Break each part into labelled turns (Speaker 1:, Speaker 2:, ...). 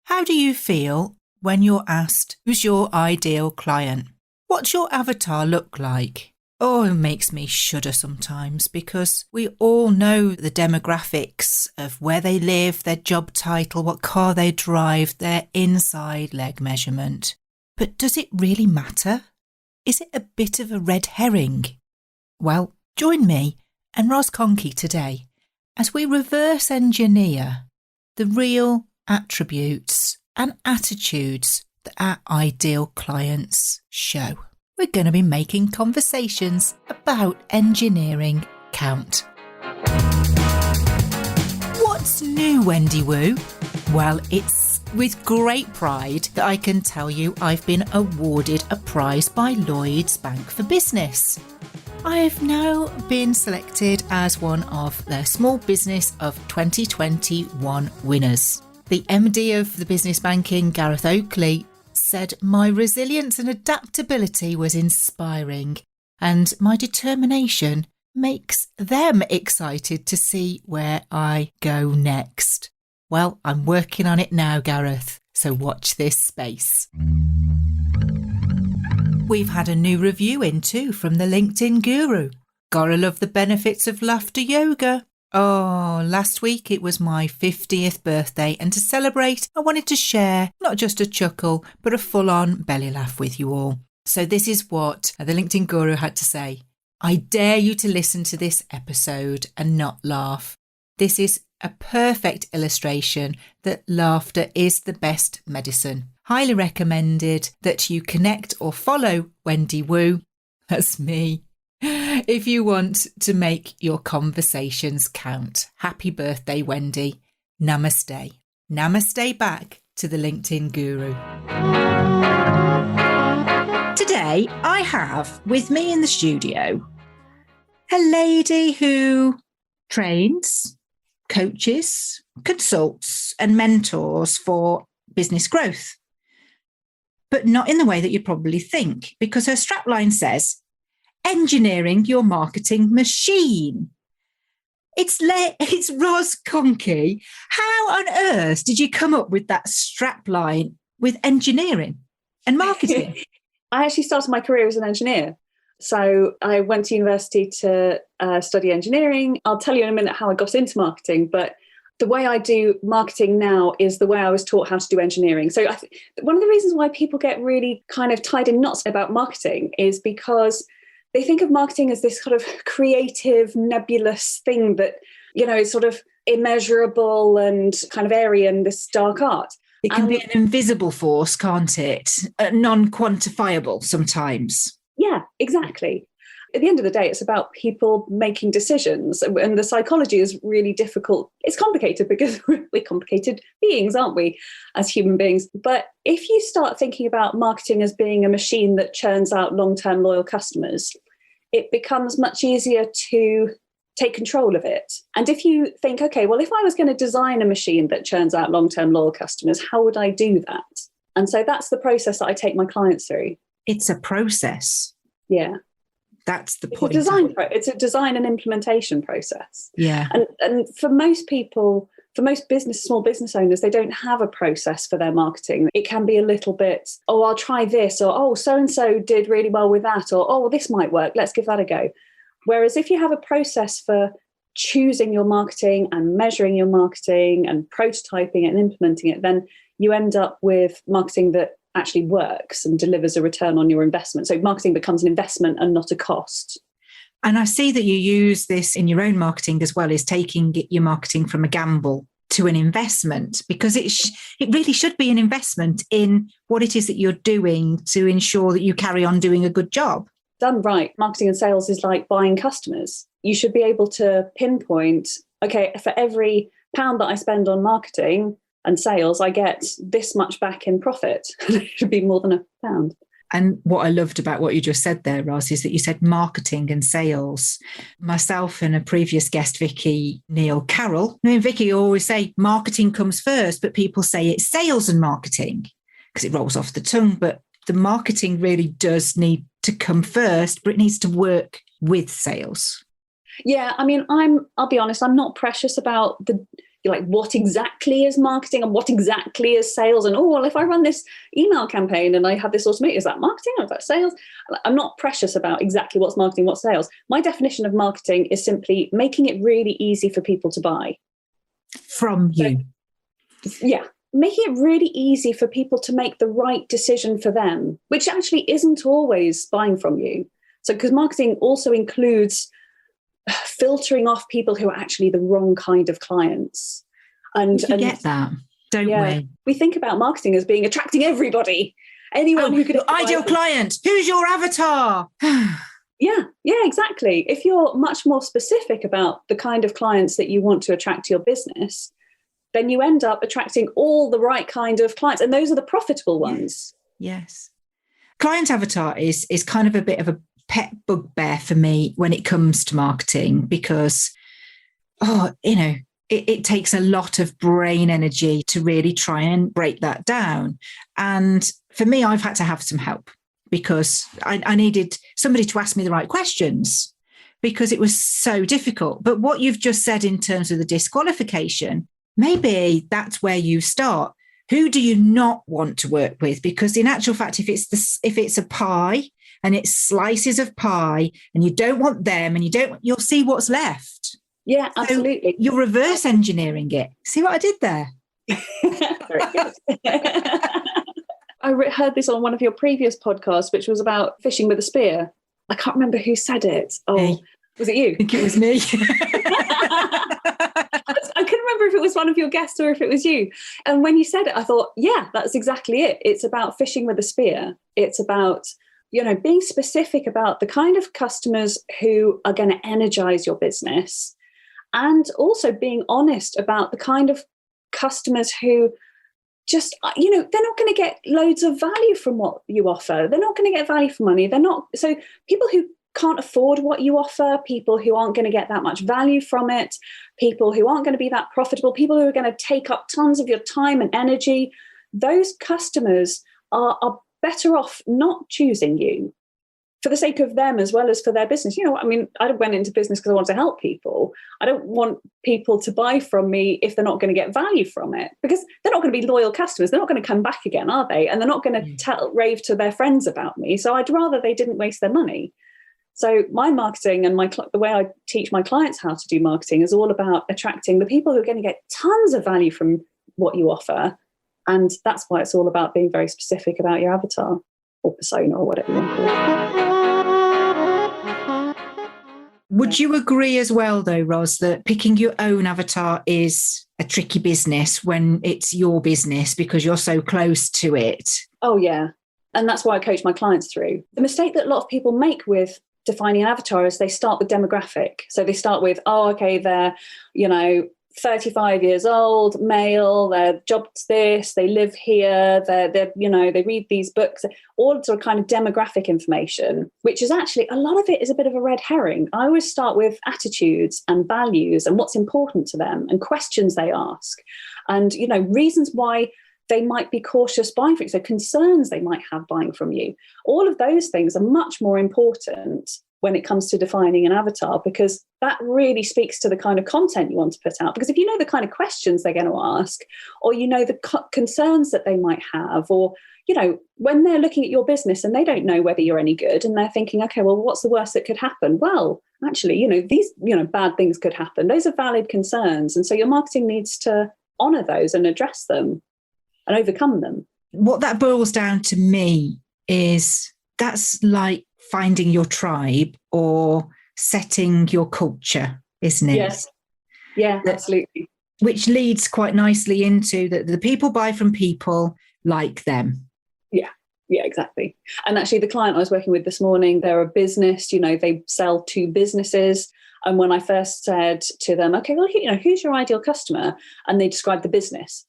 Speaker 1: How do you feel when you're asked who's your ideal client? What's your avatar look like? Oh, it makes me shudder sometimes because we all know the demographics of where they live, their job title, what car they drive, their inside leg measurement. But does it really matter? Is it a bit of a red herring? Well, join me and Ros Conkie today as we reverse engineer the real attributes and attitudes that our ideal clients show. We're going to be making conversations about engineering count. What's new, Wendy Woo? Well, it's with great pride that I can tell you I've been awarded a prize by Lloyds Bank for Business. I have now been selected as one of their Small Business of 2021 winners. The MD of the business banking, Gareth Oakley, said my resilience and adaptability was inspiring and my determination makes them excited to see where I go next. Well, I'm working on it now, Gareth, so watch this space. We've had a new review in too from the LinkedIn Guru. Gotta love the benefits of laughter yoga. Oh, last week it was my 50th birthday, and to celebrate, I wanted to share not just a chuckle, but a full-on belly laugh with you all. So this is what the LinkedIn Guru had to say. I dare you to listen to this episode and not laugh. This is a perfect illustration that laughter is the best medicine. Highly recommended that you connect or follow Wendy Woo, that's me, if you want to make your conversations count. Happy birthday, Wendy. Namaste. Namaste back to the LinkedIn Guru. Today, I have with me in the studio a lady who trains, coaches, consults and mentors for business growth. But not in the way that you'd probably think, because her strapline says, engineering your marketing machine. It's Ros Conkie. How on earth did you come up with that strapline with engineering and marketing?
Speaker 2: I actually started my career as an engineer. So I went to university to study engineering. I'll tell you in a minute how I got into marketing, but the way I do marketing now is the way I was taught how to do engineering. So one of the reasons why people get really kind of tied in knots about marketing is because they think of marketing as this sort of creative, nebulous thing that, you know, is sort of immeasurable and kind of airy and this dark art.
Speaker 1: It can be an invisible force, can't it? Non-quantifiable sometimes.
Speaker 2: Yeah, exactly. At the end of the day, it's about people making decisions. And the psychology is really difficult. It's complicated because we're complicated beings, aren't we, as human beings? But if you start thinking about marketing as being a machine that churns out long-term loyal customers, it becomes much easier to take control of it. And if you think, okay, well, if I was going to design a machine that churns out long-term loyal customers, how would I do that? And so that's the process that I take my clients through.
Speaker 1: It's a process.
Speaker 2: Yeah.
Speaker 1: That's the point.
Speaker 2: It's a design and implementation process.
Speaker 1: Yeah.
Speaker 2: And for most people, for most small business owners, they don't have a process for their marketing. It can be a little bit, oh, I'll try this, or oh, so-and-so did really well with that, or oh, this might work, let's give that a go. Whereas if you have a process for choosing your marketing and measuring your marketing and prototyping it and implementing it, then you end up with marketing that actually works and delivers a return on your investment. So marketing becomes an investment and not a cost.
Speaker 1: And I see that you use this in your own marketing as well, is taking your marketing from a gamble to an investment, because it really should be an investment in what it is that you're doing to ensure that you carry on doing a good job.
Speaker 2: Done right, marketing and sales is like buying customers. You should be able to pinpoint, okay, for every pound that I spend on marketing and sales, I get this much back in profit. It should be more than £1.
Speaker 1: And what I loved about what you just said there, Ros, is that you said marketing and sales. Myself and a previous guest, Vicky Neil Carroll, me and Vicky always say marketing comes first, but people say it's sales and marketing because it rolls off the tongue. But the marketing really does need to come first, but it needs to work with sales.
Speaker 2: Yeah, I mean, I'll be honest, I'm not precious about you're like, what exactly is marketing and what exactly is sales? And, oh, well, if I run this email campaign and I have this automated, is that marketing or is that sales? I'm not precious about exactly what's marketing, what's sales. My definition of marketing is simply making it really easy for people to buy.
Speaker 1: From you.
Speaker 2: Yeah. Making it really easy for people to make the right decision for them, which actually isn't always buying from you. So, because marketing also includes filtering off people who are actually the wrong kind of clients. And
Speaker 1: we forget that, don't we?
Speaker 2: We think about marketing as being attracting everybody. Anyone who could...
Speaker 1: Your ideal client. Who's your avatar?
Speaker 2: Yeah, exactly. If you're much more specific about the kind of clients that you want to attract to your business, then you end up attracting all the right kind of clients. And those are the profitable ones.
Speaker 1: Yes. Client avatar is kind of a bit of a pet bugbear for me when it comes to marketing, because, it takes a lot of brain energy to really try and break that down. And for me, I've had to have some help, because I needed somebody to ask me the right questions, because it was so difficult. But what you've just said in terms of the disqualification, maybe that's where you start. Who do you not want to work with? Because in actual fact, if it's a pie and it's slices of pie and you don't want them and you'll see what's left.
Speaker 2: Yeah, absolutely.
Speaker 1: So you're reverse engineering it. See what I did there?
Speaker 2: Very good. I heard this on one of your previous podcasts, which was about fishing with a spear. I can't remember who said it. Oh, was it you?
Speaker 1: I think it was me.
Speaker 2: I couldn't remember if it was one of your guests or if it was you. And when you said it, I thought, yeah, that's exactly it. It's about fishing with a spear. It's about, being specific about the kind of customers who are going to energize your business, and also being honest about the kind of customers who just, they're not going to get loads of value from what you offer. They're not going to get value for money. They're not. So people who can't afford what you offer, people who aren't going to get that much value from it, people who aren't going to be that profitable, people who are going to take up tons of your time and energy, those customers are better off not choosing you for the sake of them as well as for their business. I went into business because I want to help people. I don't want people to buy from me if they're not going to get value from it, because they're not going to be loyal customers. They're not going to come back again, are they? And they're not going to rave to their friends about me. So I'd rather they didn't waste their money. So my marketing and the way I teach my clients how to do marketing is all about attracting the people who are going to get tons of value from what you offer. And that's why it's all about being very specific about your avatar or persona or whatever you want to call it.
Speaker 1: Would you agree as well, though, Ros, that picking your own avatar is a tricky business when it's your business because you're so close to it?
Speaker 2: Oh, yeah. And that's why I coach my clients through. The mistake that a lot of people make with defining an avatar is they start with demographic. So they start with, they're, 35 years old, male, their job's this, they live here, they read these books, all sort of kind of demographic information, which is actually, a lot of it is a bit of a red herring. I always start with attitudes and values and what's important to them and questions they ask and, reasons why they might be cautious buying from you, so concerns they might have buying from you. All of those things are much more important when it comes to defining an avatar, because that really speaks to the kind of content you want to put out. Because if you know the kind of questions they're going to ask, or the concerns that they might have, or, when they're looking at your business and they don't know whether you're any good and they're thinking, okay, well, what's the worst that could happen? Well, actually, these, bad things could happen. Those are valid concerns. And so your marketing needs to honor those and address them and overcome them.
Speaker 1: What that boils down to me is that's like finding your tribe or setting your culture, isn't it?
Speaker 2: Yes. Yeah, absolutely.
Speaker 1: Which leads quite nicely into that the people buy from people like them.
Speaker 2: Yeah, exactly. And actually the client I was working with this morning, they're a business, they sell to businesses. And when I first said to them, okay, well, who's your ideal customer? And they described the business.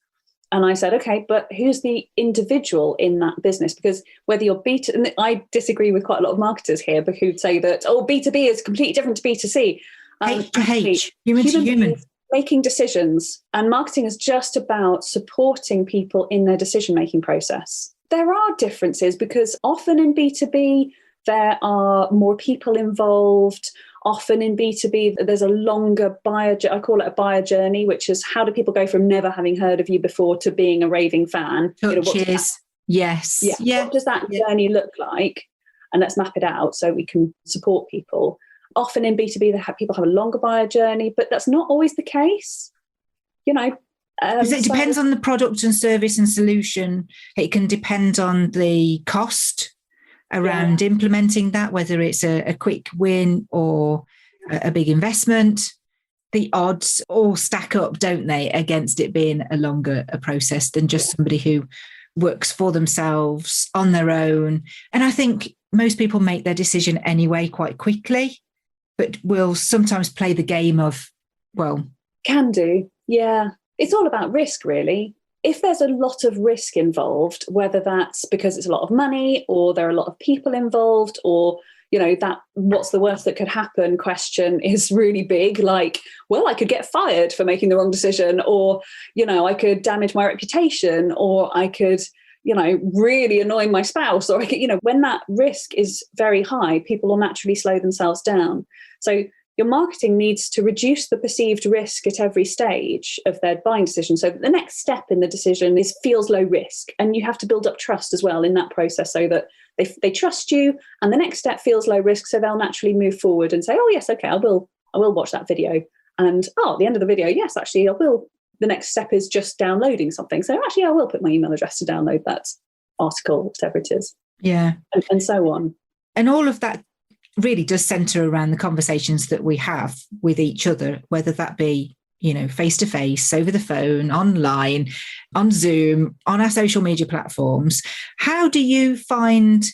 Speaker 2: And I said, okay, but who's the individual in that business? Because whether you're B2, and I disagree with quite a lot of marketers here who'd say that, B2B is completely different to B2C.
Speaker 1: H to H, human to human.
Speaker 2: Making decisions, and marketing is just about supporting people in their decision-making process. There are differences because often in B2B, there are more people involved, Often in B2B, there's a longer buyer, I call it a buyer journey, which is how do people go from never having heard of you before to being a raving fan?
Speaker 1: Touches. Yes.
Speaker 2: Yeah. What does that journey look like? And let's map it out so we can support people. Often in B2B, people have a longer buyer journey, but that's not always the case.
Speaker 1: Because it depends on the product and service and solution. It can depend on the cost around implementing that, whether it's a quick win or a big investment. The odds all stack up, don't they, against it being a longer process than just somebody who works for themselves on their own. And I think most people make their decision anyway quite quickly, but will sometimes play the game of,
Speaker 2: can do. Yeah. It's all about risk, really. If there's a lot of risk involved, whether that's because it's a lot of money or there are a lot of people involved, or, that what's the worst that could happen question is really big, like, well, I could get fired for making the wrong decision, or, I could damage my reputation, or I could, really annoy my spouse, or I could, when that risk is very high, people will naturally slow themselves down. So your marketing needs to reduce the perceived risk at every stage of their buying decision, so that the next step in the decision feels low risk. And you have to build up trust as well in that process, so that they trust you, and the next step feels low risk, so they'll naturally move forward and say, oh yes, okay, I will watch that video. And at the end of the video, yes, actually I will. The next step is just downloading something, so actually I will put my email address to download that article, whatever it is.
Speaker 1: Yeah.
Speaker 2: And so on.
Speaker 1: And all of that really does centre around the conversations that we have with each other, whether that be, face to face, over the phone, online, on Zoom, on our social media platforms. How do you find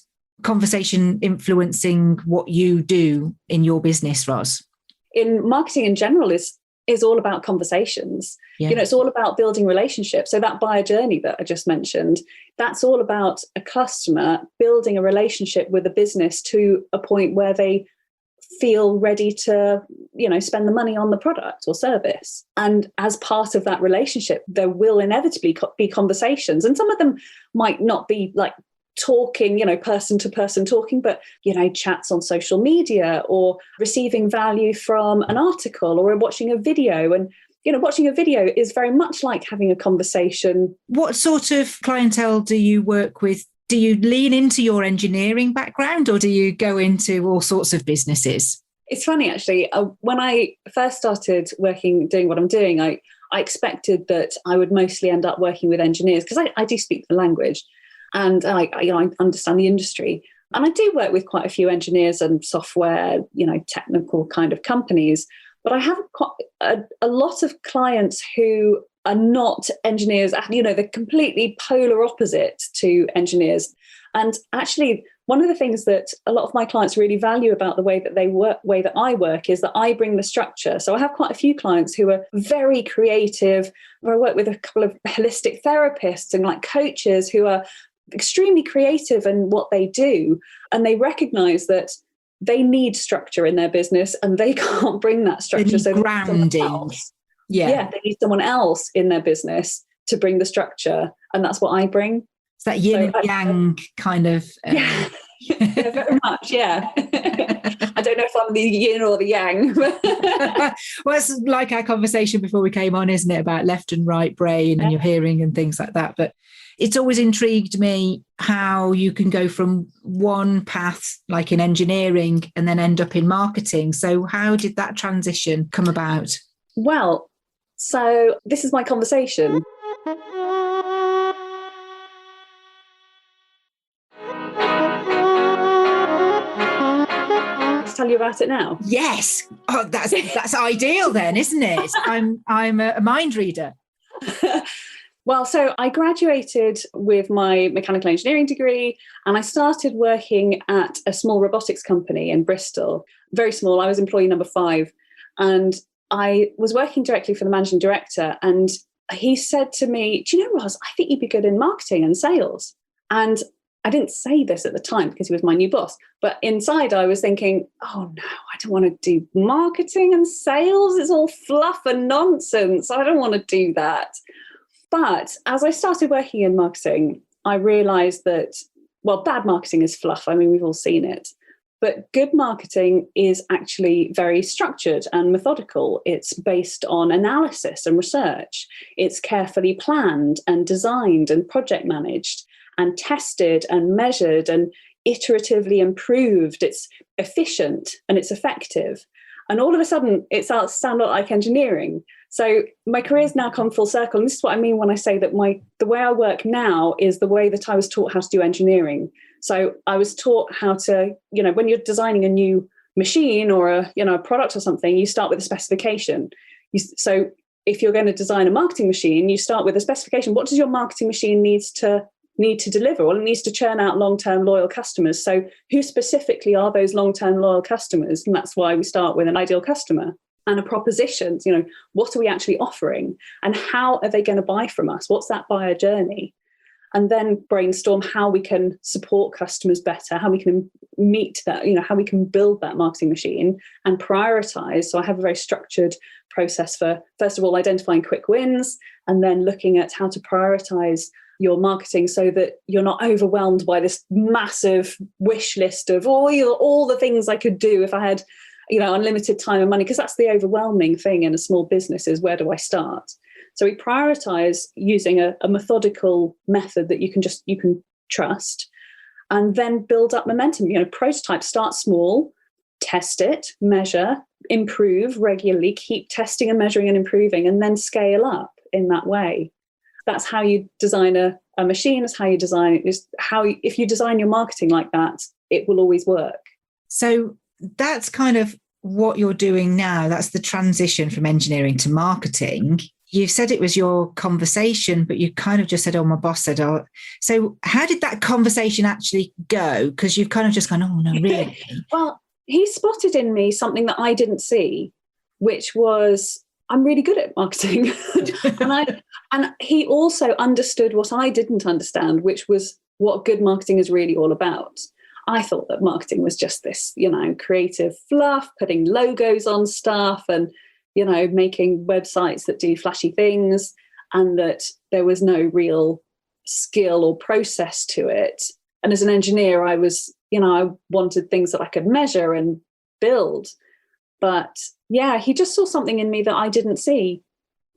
Speaker 1: conversation influencing what you do in your business, Ros?
Speaker 2: In marketing in general is all about conversations.
Speaker 1: Yeah.
Speaker 2: It's all about building relationships. So that buyer journey that I just mentioned, that's all about a customer building a relationship with a business to a point where they feel ready to, spend the money on the product or service. And as part of that relationship, there will inevitably be conversations. And some of them might not be like talking, person to person talking, but, chats on social media, or receiving value from an article, or watching a video. And, watching a video is very much like having a conversation.
Speaker 1: What sort of clientele do you work with? Do you lean into your engineering background, or do you go into all sorts of businesses?
Speaker 2: It's funny, actually. When I first started doing what I'm doing, I expected that I would mostly end up working with engineers, because I do speak the language. And I understand the industry. And I do work with quite a few engineers and software, technical kind of companies. But I have quite a lot of clients who are not engineers. They're completely polar opposite to engineers. And actually, one of the things that a lot of my clients really value about the way that I work is that I bring the structure. So I have quite a few clients who are very creative. Or I work with a couple of holistic therapists and like coaches who are extremely creative in what they do, and they recognize that they need structure in their business, and they can't bring that structure. So
Speaker 1: grounding.
Speaker 2: They need someone else in their business to bring the structure, and that's what I bring.
Speaker 1: It's that yin and yang kind of.
Speaker 2: Yeah, very much. Yeah. I don't know if I'm the yin or the yang.
Speaker 1: Well, it's like our conversation before we came on, isn't it, about left and right brain and your hearing and things like that. But it's always intrigued me how you can go from one path, like in engineering, and then end up in marketing. So how did that transition come about?
Speaker 2: Well, so this is my conversation. Tell you about it now?
Speaker 1: Yes. Oh, that's ideal then, isn't it? I'm a mind reader.
Speaker 2: Well, so I graduated with my mechanical engineering degree, and I started working at a small robotics company in Bristol. Very small. I was employee number 5, and I was working directly for the managing director. And he said to me, "Do you know, Ros, I think you'd be good in marketing and sales." And I didn't say this at the time because he was my new boss, but inside I was thinking, oh no, I don't want to do marketing and sales. It's all fluff and nonsense. I don't want to do that. But as I started working in marketing, I realized that, well, bad marketing is fluff. I mean, we've all seen it. But good marketing is actually very structured and methodical. It's based on analysis and research. It's carefully planned and designed and project managed and tested and measured and iteratively improved. It's efficient and it's effective. And all of a sudden, it starts to sound a lot like engineering. So my career's now come full circle. And this is what I mean when I say that the way I work now is the way that I was taught how to do engineering. So I was taught how to, when you're designing a new machine or a product or something, you start with a specification. So if you're going to design a marketing machine, you start with a specification. What does your marketing machine need to deliver? Well, it needs to churn out long-term loyal customers. So who specifically are those long-term loyal customers? And that's why we start with an ideal customer and a proposition. What are we actually offering and how are they going to buy from us? What's that buyer journey? And then brainstorm how we can support customers better, how we can meet that, how we can build that marketing machine and prioritize. So I have a very structured process for, first of all, identifying quick wins and then looking at how to prioritize your marketing so that you're not overwhelmed by this massive wish list of all the things I could do if I had, unlimited time and money, because that's the overwhelming thing in a small business is where do I start? So we prioritize using a methodical method that you can trust and then build up momentum. Prototype, start small, test it, measure, improve regularly, keep testing and measuring and improving, and then scale up in that way. That's how you design a machine. It's how you design it. If you design your marketing like that, it will always work.
Speaker 1: So that's kind of what you're doing now. That's the transition from engineering to marketing. You said it was your conversation, but you kind of just said, my boss said, So how did that conversation actually go? Because you've kind of just gone, oh, no, really?
Speaker 2: Well, he spotted in me something that I didn't see, which was I'm really good at marketing. and he also understood what I didn't understand, which was what good marketing is really all about. I thought that marketing was just this, creative fluff, putting logos on stuff and, making websites that do flashy things, and that there was no real skill or process to it. And as an engineer, I was, I wanted things that I could measure and build. But yeah, he just saw something in me that I didn't see.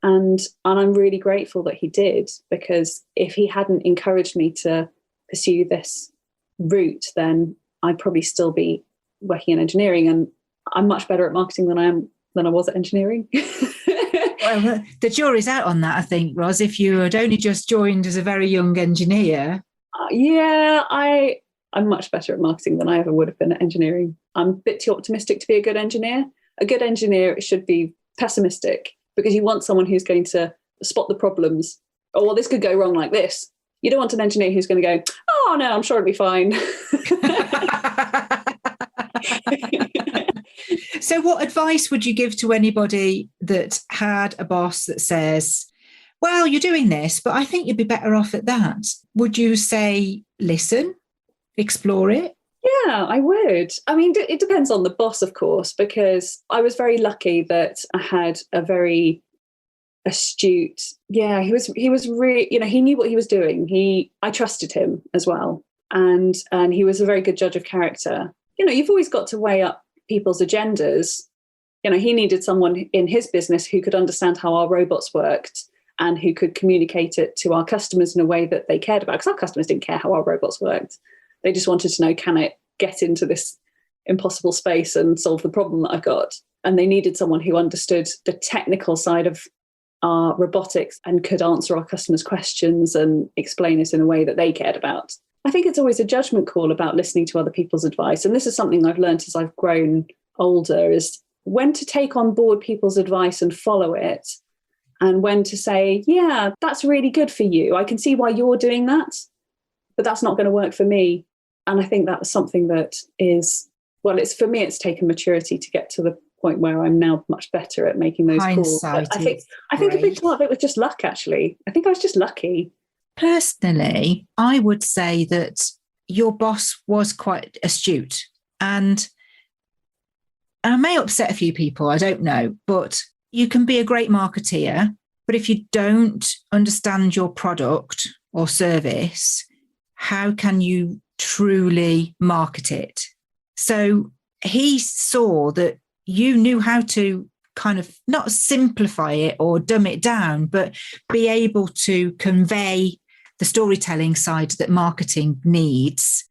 Speaker 2: And I'm really grateful that he did, because if he hadn't encouraged me to pursue this route, then I'd probably still be working in engineering. And I'm much better at marketing than I was at engineering.
Speaker 1: Well, the jury's out on that, I think, Ros. If you had only just joined as a very young engineer.
Speaker 2: I'm much better at marketing than I ever would have been at engineering. I'm a bit too optimistic to be a good engineer. A good engineer should be pessimistic, because you want someone who's going to spot the problems. Oh, well, this could go wrong like this. You don't want an engineer who's going to go, oh, no, I'm sure it'll be fine.
Speaker 1: So what advice would you give to anybody that had a boss that says, well, you're doing this, but I think you'd be better off at that? Would you say, listen, explore it?
Speaker 2: Yeah, I would. I mean, it depends on the boss, of course, because I was very lucky that I had a very astute. Yeah, he was really, he knew what he was doing. I trusted him as well. And he was a very good judge of character. You've always got to weigh up people's agendas. He needed someone in his business who could understand how our robots worked and who could communicate it to our customers in a way that they cared about, because our customers didn't care how our robots worked. They just wanted to know, can it get into this impossible space and solve the problem that I've got? And they needed someone who understood the technical side of our robotics and could answer our customers' questions and explain it in a way that they cared about. I think it's always a judgment call about listening to other people's advice. And this is something I've learned as I've grown older, is when to take on board people's advice and follow it, and when to say, yeah, that's really good for you. I can see why you're doing that, but that's not going to work for me. And I think that's something that is, well, it's for me, it's taken maturity to get to the point where I'm now much better at making those calls. But I think a big part of it was just luck, actually. I think I was just lucky.
Speaker 1: Personally, I would say that your boss was quite astute, and I may upset a few people, I don't know, but you can be a great marketeer, but if you don't understand your product or service, how can you truly market it? So he saw that you knew how to kind of not simplify it or dumb it down, but be able to convey the storytelling side that marketing needs,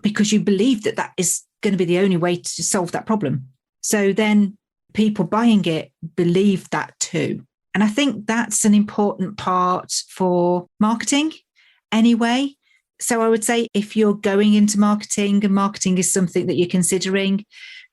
Speaker 1: because you believe that that is going to be the only way to solve that problem. So then people buying it believe that too. And I think that's an important part for marketing anyway. So I would say if you're going into marketing and marketing is something that you're considering,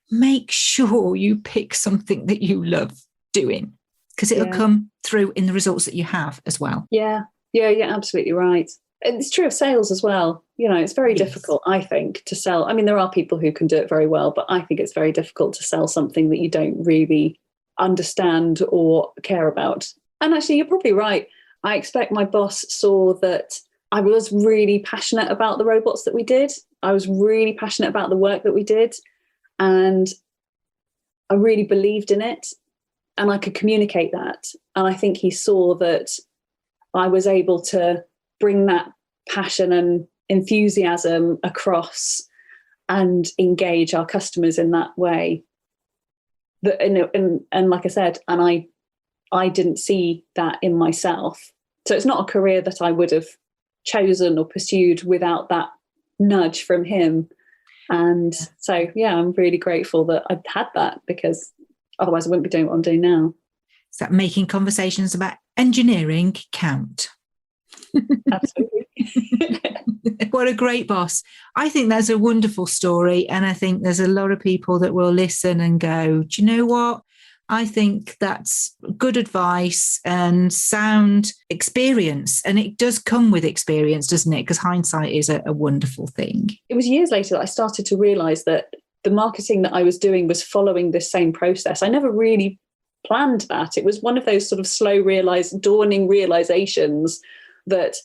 Speaker 1: make sure you pick something that you love doing, because it'll come through in the results that you have as well.
Speaker 2: Yeah, you're absolutely right. It's true of sales as well. It's very difficult, I think, to sell. I mean, there are people who can do it very well, but I think it's very difficult to sell something that you don't really understand or care about. And actually, you're probably right. I expect my boss saw that I was really passionate about the robots that we did. I was really passionate about the work that we did. And I really believed in it. And I could communicate that. And I think he saw that I was able to bring that passion and enthusiasm across and engage our customers in that way. And like I said, and I didn't see that in myself. So it's not a career that I would have chosen or pursued without that nudge from him. And so, I'm really grateful that I've had that, because otherwise I wouldn't be doing what I'm doing now.
Speaker 1: Is that making conversations about engineering count?
Speaker 2: Absolutely.
Speaker 1: What a great boss. I think that's a wonderful story. And I think there's a lot of people that will listen and go, do you know what? I think that's good advice and sound experience. And it does come with experience, doesn't it? Because hindsight is a wonderful thing. It
Speaker 2: was years later that I started to realise that the marketing that I was doing was following this same process. I never really planned that. It was one of those sort of slow dawning realizations that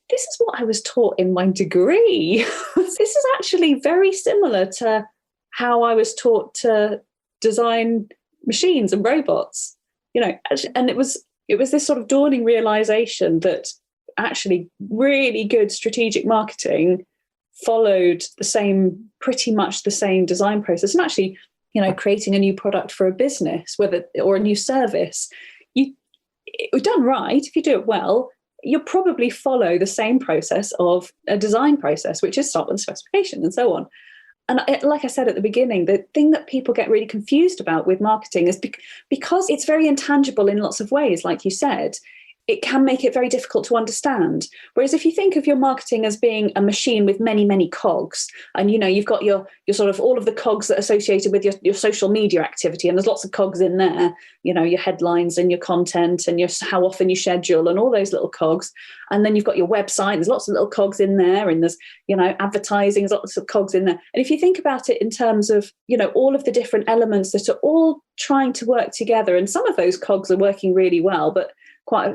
Speaker 2: this is what I was taught in my degree. This is actually very similar to how I was taught to design machines and robots, and it was this sort of dawning realization that actually really good strategic marketing followed pretty much the same design process. And actually, creating a new product for a business, or a new service, done right, if you do it well, you'll probably follow the same process of a design process, which is start with the specification and so on. And like I said at the beginning, the thing that people get really confused about with marketing is because it's very intangible in lots of ways, like you said, it can make it very difficult to understand. Whereas if you think of your marketing as being a machine with many, many cogs, and you've got your sort of all of the cogs that are associated with your social media activity, and there's lots of cogs in there, your headlines and your content and how often you schedule and all those little cogs. And then you've got your website, there's lots of little cogs in there, and there's, advertising, there's lots of cogs in there. And if you think about it in terms of, all of the different elements that are all trying to work together, and some of those cogs are working really well, but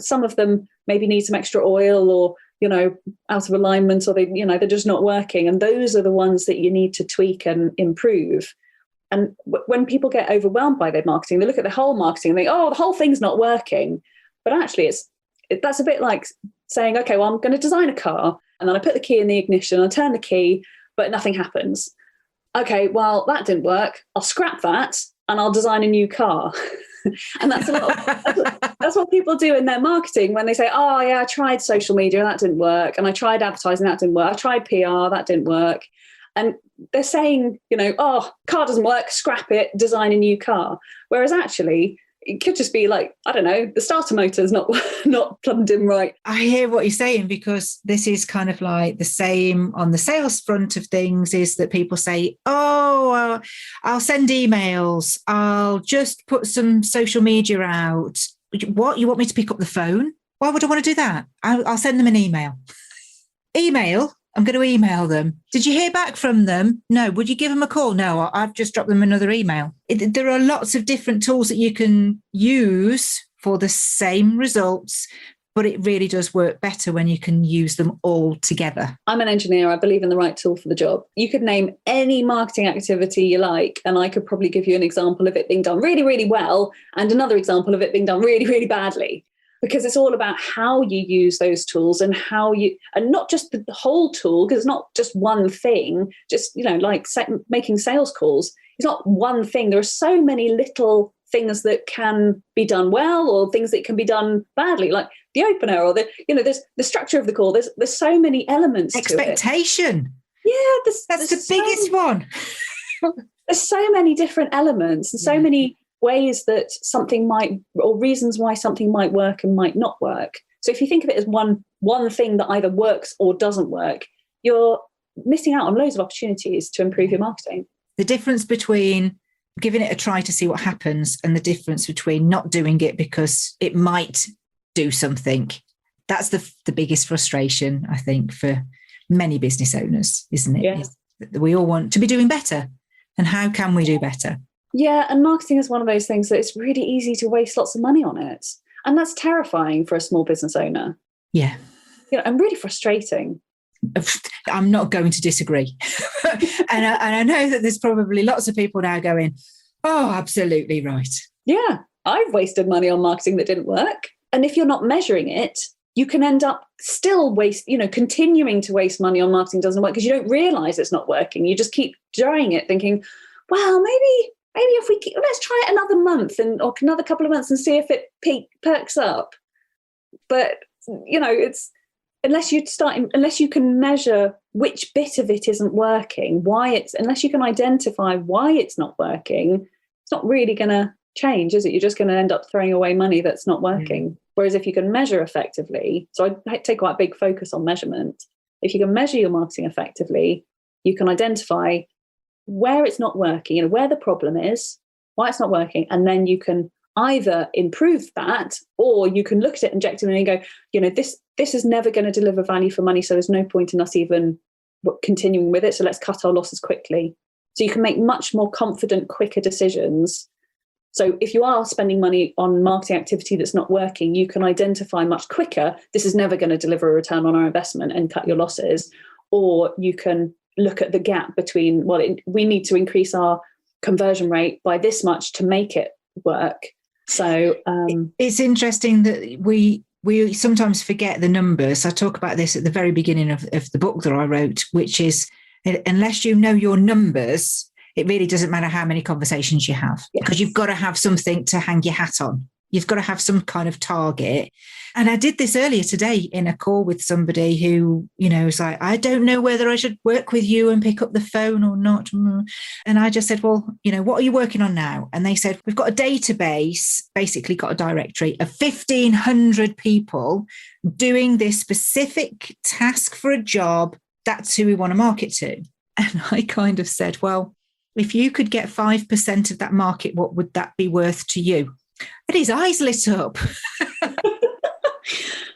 Speaker 2: some of them maybe need some extra oil, or out of alignment, or they're just not working, and those are the ones that you need to tweak and improve. And when people get overwhelmed by their marketing, they look at the whole marketing and think, oh, the whole thing's not working. But actually that's a bit like saying, okay, well, I'm going to design a car, and then I put the key in the ignition, I turn the key, but nothing happens. Okay, well, that didn't work, I'll scrap that and I'll design a new car. And that's that's what people do in their marketing when they say, oh yeah, I tried social media, that didn't work, and I tried advertising, that didn't work, I tried PR, that didn't work. And they're saying, oh, car doesn't work, scrap it, design a new car. Whereas actually it could just be like, I don't know, the starter motor's not plumbed in right.
Speaker 1: I hear what you're saying, because this is kind of like the same on the sales front of things, is that people say, oh, I'll send emails, I'll just put some social media out. What, you want me to pick up the phone? Why would I want to do that? I'll send them an email. Email? I'm going to email them. Did you hear back from them? No. Would you give them a call? No, I've just dropped them another email. There are lots of different tools that you can use for the same results, but it really does work better when you can use them all together.
Speaker 2: I'm an engineer. I believe in the right tool for the job. You could name any marketing activity you like, and I could probably give you an example of it being done really, really well and another example of it being done really, really badly. because it's all about how you use those tools and and not just the whole tool, because it's not just one thing, just, like making sales calls. It's not one thing. There are so many little things that can be done well or things that can be done badly, like the opener or there's the structure of the call. There's so many elements
Speaker 1: Expectation.
Speaker 2: to it. Yeah,
Speaker 1: that's the biggest one.
Speaker 2: There's so many different elements and so many ways that something might, or reasons why something might work and might not work. So if you think of it as one thing that either works or doesn't work, you're missing out on loads of opportunities to improve your marketing.
Speaker 1: The difference between giving it a try to see what happens and the difference between not doing it because it might do something. That's the biggest frustration, I think, for many business owners, isn't it?
Speaker 2: Yeah.
Speaker 1: We all want to be doing better. And how can we do better?
Speaker 2: Yeah, and marketing is one of those things that it's really easy to waste lots of money on it. And that's terrifying for a small business owner.
Speaker 1: Yeah.
Speaker 2: And really frustrating.
Speaker 1: I'm not going to disagree. and I know that there's probably lots of people now going, oh, absolutely right.
Speaker 2: Yeah, I've wasted money on marketing that didn't work. And if you're not measuring it, you can end up still continuing to waste money on marketing that doesn't work because you don't realize it's not working. You just keep trying it thinking, well, maybe if let's try it another month or another couple of months and see if it perks up. But, it's unless you can measure which bit of it isn't working, unless you can identify why it's not working, it's not really going to change, is it? You're just going to end up throwing away money that's not working. Mm. Whereas if you can measure effectively, so I take quite a big focus on measurement. If you can measure your marketing effectively, you can identify where it's not working, where the problem is, why it's not working, and then you can either improve that, or you can look at it objectively and go, this is never going to deliver value for money, so there's no point in us even continuing with it, so let's cut our losses quickly. So you can make much more confident, quicker decisions. So if you are spending money on marketing activity that's not working, you can identify much quicker, this is never going to deliver a return on our investment, and cut your losses. Or you can look at the gap between, we need to increase our conversion rate by this much to make it work. So
Speaker 1: it's interesting that we sometimes forget the numbers. I talk about this at the very beginning of the book that I wrote, which is, unless you know your numbers, it really doesn't matter how many conversations you have, because you've got to have something to hang your hat on. You've got to have some kind of target. And I did this earlier today in a call with somebody who, was like, I don't know whether I should work with you and pick up the phone or not. And I just said, well, what are you working on now? And they said, we've got a database, basically got a directory of 1,500 people doing this specific task for a job. That's who we want to market to. And I kind of said, well, if you could get 5% of that market, what would that be worth to you? And his eyes lit up.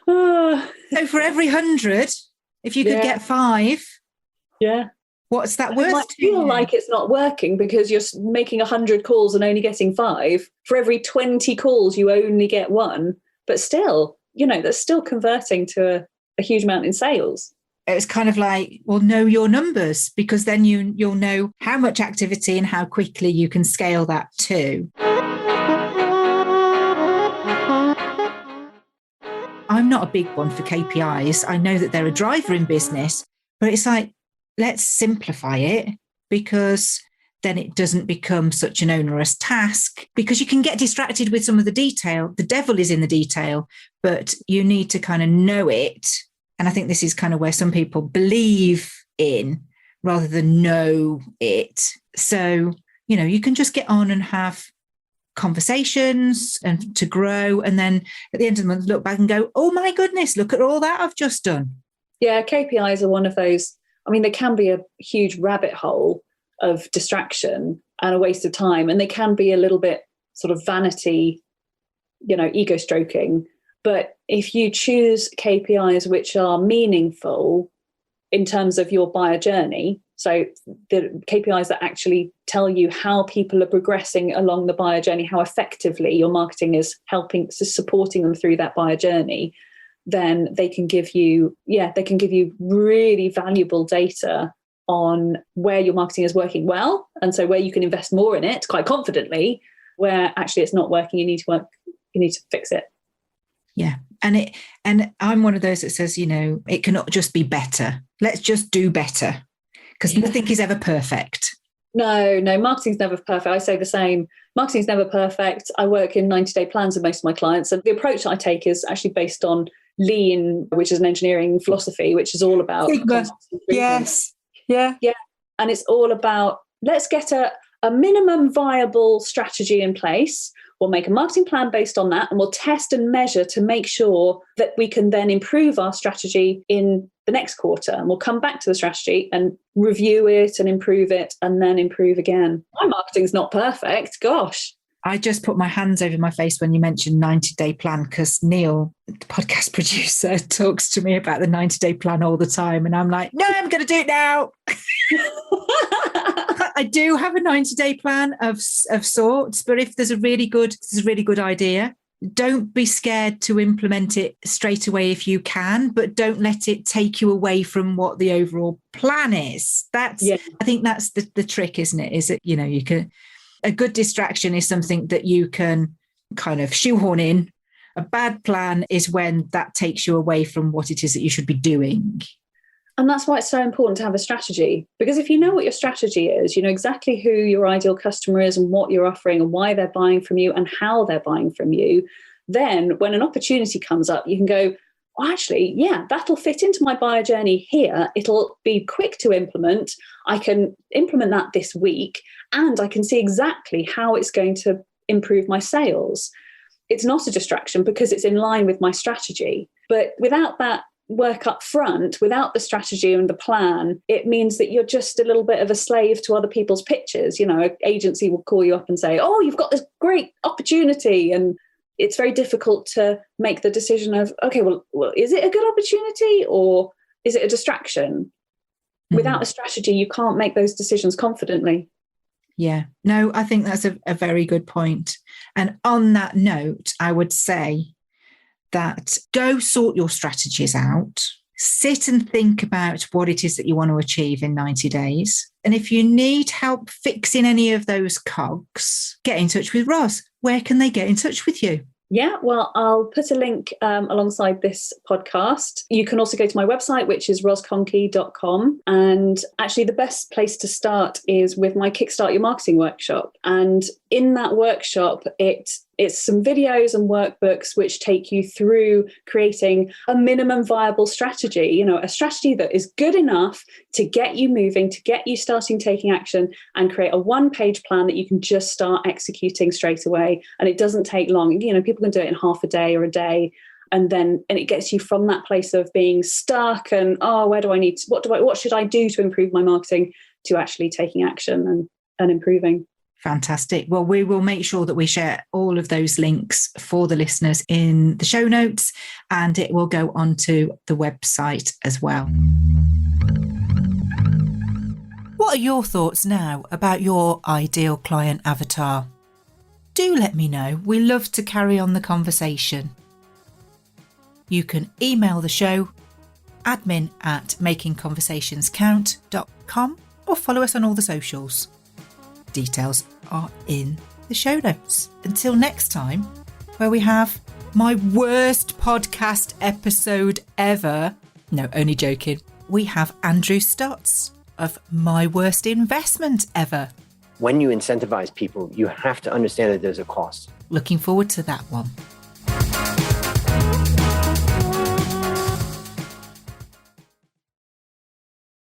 Speaker 1: So for every 100, if you could get 5, what's that worth? It might
Speaker 2: feel like it's not working because you're making 100 calls and only getting 5. For every 20 calls, you only get 1. But still, that's still converting to a huge amount in sales.
Speaker 1: It's kind of like, well, know your numbers, because then you'll know how much activity and how quickly you can scale that too. I'm not a big one for KPIs. I know that they're a driver in business, but it's like, let's simplify it, because then it doesn't become such an onerous task, because you can get distracted with some of the detail. The devil is in the detail, but you need to kind of know it. And I think this is kind of where some people believe in rather than know it. So, you can just get on and have conversations and to grow. And then at the end of the month, look back and go, oh my goodness, look at all that I've just done.
Speaker 2: Yeah, KPIs are one of those. I mean, they can be a huge rabbit hole of distraction and a waste of time. And they can be a little bit sort of vanity, ego stroking. But if you choose KPIs which are meaningful in terms of your buyer journey, so the KPIs that actually tell you how people are progressing along the buyer journey, how effectively your marketing is supporting them through that buyer journey, then they can give you really valuable data on where your marketing is working well. And so where you can invest more in it quite confidently, where actually it's not working, you need to fix it.
Speaker 1: Yeah. And I'm one of those that says, it cannot just be better. Let's just do better, because nothing is ever perfect.
Speaker 2: No, marketing's never perfect. I say the same. Marketing's never perfect. I work in 90-day plans with most of my clients. And the approach that I take is actually based on Lean, which is an engineering philosophy, which is all about
Speaker 1: Sigma. Yes. Yeah.
Speaker 2: And it's all about, let's get a minimum viable strategy in place. We'll make a marketing plan based on that, and we'll test and measure to make sure that we can then improve our strategy in the next quarter. And we'll come back to the strategy and review it and improve it, and then improve again. My marketing's not perfect. Gosh.
Speaker 1: I just put my hands over my face when you mentioned 90-day plan, because Neil, the podcast producer, talks to me about the 90-day plan all the time. And I'm like, no, I'm going to do it now. I do have a 90-day plan of sorts, but if there's a really good idea, don't be scared to implement it straight away if you can, but don't let it take you away from what the overall plan is. I think that's the trick, isn't it? Is that, you can, a good distraction is something that you can kind of shoehorn in. A bad plan is when that takes you away from what it is that you should be doing.
Speaker 2: And that's why it's so important to have a strategy, because if you know what your strategy is, you know exactly who your ideal customer is and what you're offering and why they're buying from you and how they're buying from you, then when an opportunity comes up, you can go, well, actually, yeah, that'll fit into my buyer journey here. It'll be quick to implement. I can implement that this week, and I can see exactly how it's going to improve my sales. It's not a distraction because it's in line with my strategy. But without that work up front, without the strategy and the plan, it means that you're just a little bit of a slave to other people's pitches. An agency will call you up and say, oh, you've got this great opportunity. And it's very difficult to make the decision of, okay, well, is it a good opportunity or is it a distraction? Mm-hmm. Without a strategy, you can't make those decisions confidently.
Speaker 1: Yeah, no, I think that's a very good point. And on that note, I would say that go sort your strategies out, sit and think about what it is that you want to achieve in 90 days. And if you need help fixing any of those cogs, get in touch with Ros. Where can they get in touch with you?
Speaker 2: Yeah, well, I'll put a link alongside this podcast. You can also go to my website, which is rosconkie.com. And actually, the best place to start is with my Kickstart Your Marketing workshop. And in that workshop, it's some videos and workbooks which take you through creating a minimum viable strategy, a strategy that is good enough to get you moving, to get you starting taking action, and create a one-page plan that you can just start executing straight away. And it doesn't take long. People can do it in half a day or a day. And it gets you from that place of being stuck and, what should I do to improve my marketing, to actually taking action and improving.
Speaker 1: Fantastic. Well, we will make sure that we share all of those links for the listeners in the show notes, and it will go onto the website as well. What are your thoughts now about your ideal client avatar? Do let me know. We love to carry on the conversation. You can email the show, admin@makingconversationscount.com, or follow us on all the socials. Details are in the show notes. Until next time, where we have my worst podcast episode ever. No, only joking. We have Andrew Stotts of My Worst Investment Ever.
Speaker 3: When you incentivize people, you have to understand that there's a cost.
Speaker 1: Looking forward to that one.